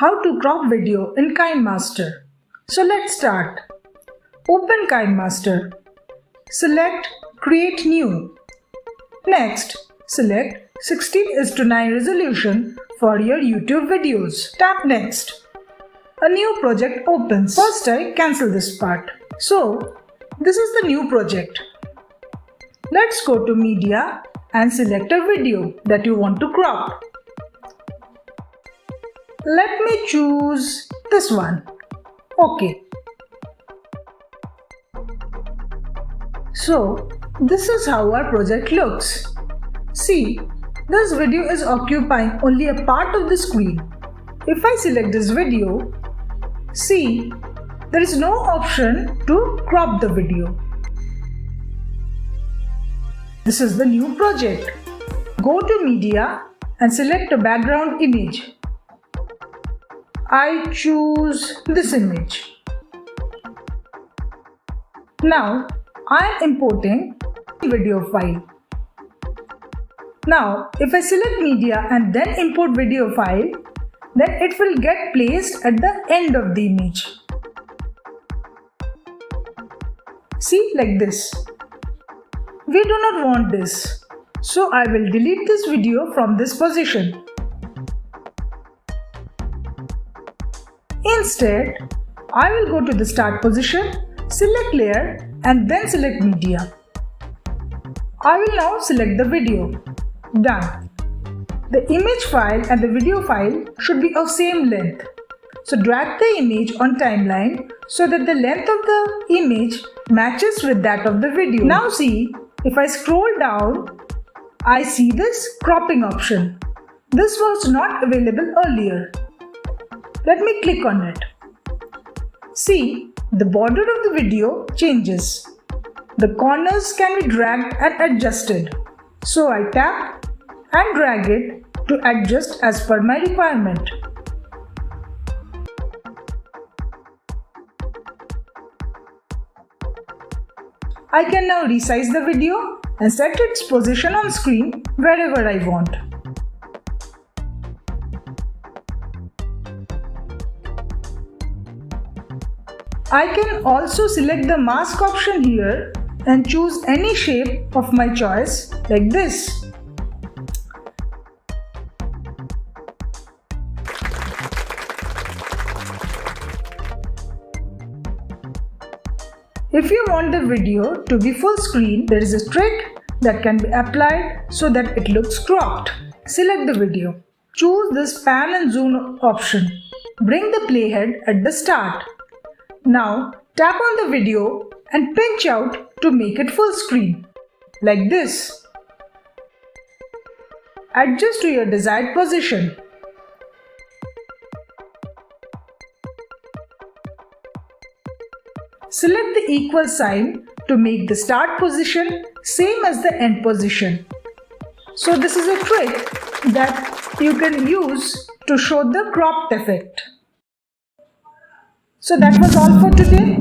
How to crop video in Kinemaster. So let's start. Open Kinemaster. Select Create New. Next, select 16:9 resolution for your YouTube videos. Tap Next. A new project opens. First, I cancel this part. So, this is the new project. Let's go to Media and select a video that you want to crop. Let me choose this one. OK. So, this is how our project looks. See, this video is occupying only a part of the screen. If I select this video, see, there is no option to crop the video. This is the new project. Go to Media and select a background image. I choose this image. Now, I am importing video file. Now, if I select Media and then import video file, then it will get placed at the end of the image. See, like this. We do not want this, so I will delete this video from this position. Instead, I will go to the start position, select layer and then select media. I will now select the video. Done. The image file and the video file should be of same length. So drag the image on timeline so that the length of the image matches with that of the video. Now see, if I scroll down, I see this cropping option. This was not available earlier. Let me click on it. See, the border of the video changes. The corners can be dragged and adjusted. So I tap and drag it to adjust as per my requirement. I can now resize the video and set its position on screen wherever I want. I can also select the mask option here and choose any shape of my choice like this. If you want the video to be full screen, there is a trick that can be applied so that it looks cropped. Select the video. Choose this pan and zoom option. Bring the playhead at the start. Now tap on the video and pinch out to make it full screen. Like this. Adjust to your desired position. Select the equal sign to make the start position same as the end position. So this is a trick that you can use to show the cropped effect. So that was all for today.